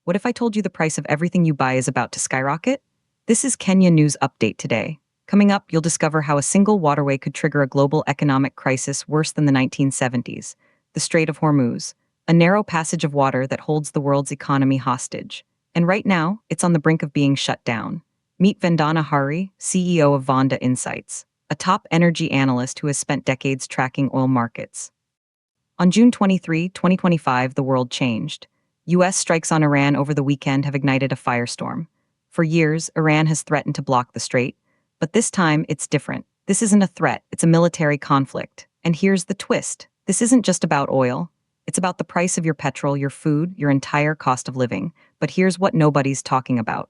What if I told you the price of everything you buy is about to skyrocket? This is Kenya News Update today. Coming up, you'll discover how a single waterway could trigger a global economic crisis worse than the 1970s, the Strait of Hormuz, a narrow passage of water that holds the world's economy hostage. And right now, it's on the brink of being shut down. Meet Vandana Hari, CEO of Vonda Insights, a top energy analyst who has spent decades tracking oil markets. On June 23, 2025, the world changed. U.S. strikes on Iran over the weekend have ignited a firestorm. For years, Iran has threatened to block the strait, but this time it's different. This isn't a threat, it's a military conflict. And here's the twist. This isn't just about oil. It's about the price of your petrol, your food, your entire cost of living. But here's what nobody's talking about.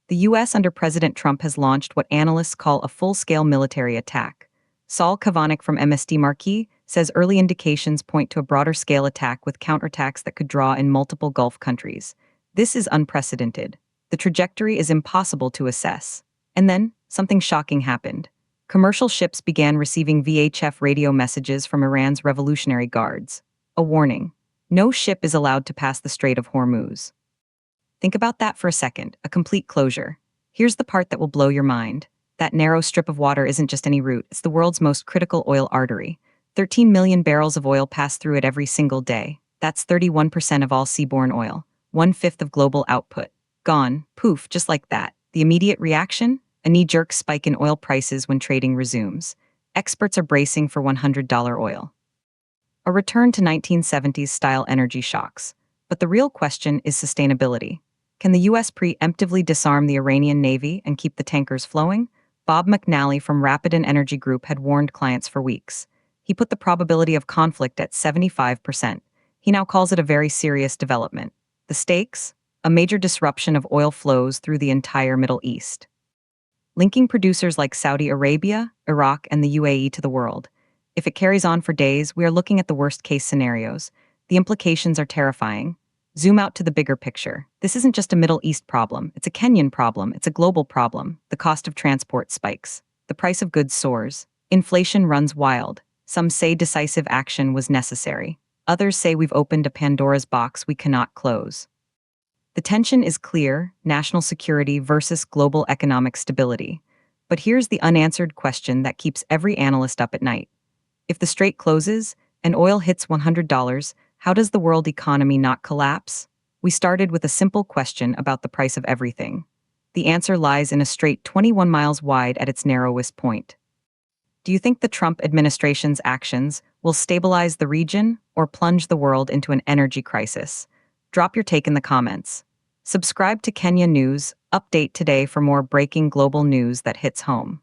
The U.S. under President Trump has launched what analysts call a full-scale military attack. Saul Kavanik from MSD Marquee says early indications point to a broader-scale attack with counterattacks that could draw in multiple Gulf countries. This is unprecedented. The trajectory is impossible to assess. And then, something shocking happened. Commercial ships began receiving VHF radio messages from Iran's Revolutionary Guards. A warning. No ship is allowed to pass the Strait of Hormuz. Think about that for a second, a complete closure. Here's the part that will blow your mind. That narrow strip of water isn't just any route, it's the world's most critical oil artery. 13 million barrels of oil pass through it every single day. That's 31% of all seaborne oil, 1/5 of global output. Gone, poof, just like that. The immediate reaction? A knee-jerk spike in oil prices when trading resumes. Experts are bracing for $100 oil. A return to 1970s-style energy shocks. But the real question is sustainability. Can the U.S. preemptively disarm the Iranian Navy and keep the tankers flowing? Bob McNally from Rapidan Energy Group had warned clients for weeks. He put the probability of conflict at 75%. He now calls it a very serious development. The stakes? A major disruption of oil flows through the entire Middle East, linking producers like Saudi Arabia, Iraq, and the UAE to the world. If it carries on for days, we are looking at the worst-case scenarios. The implications are terrifying. Zoom out to the bigger picture. This isn't just a Middle East problem. It's a Kenyan problem. It's a global problem. The cost of transport spikes. The price of goods soars. Inflation runs wild. Some say decisive action was necessary. Others say we've opened a Pandora's box we cannot close. The tension is clear: national security versus global economic stability. But here's the unanswered question that keeps every analyst up at night. If the strait closes and oil hits $100, how does the world economy not collapse? We started with a simple question about the price of everything. The answer lies in a strait 21 miles wide at its narrowest point. Do you think the Trump administration's actions will stabilize the region or plunge the world into an energy crisis? Drop your take in the comments. Subscribe to Kenya News Update today for more breaking global news that hits home.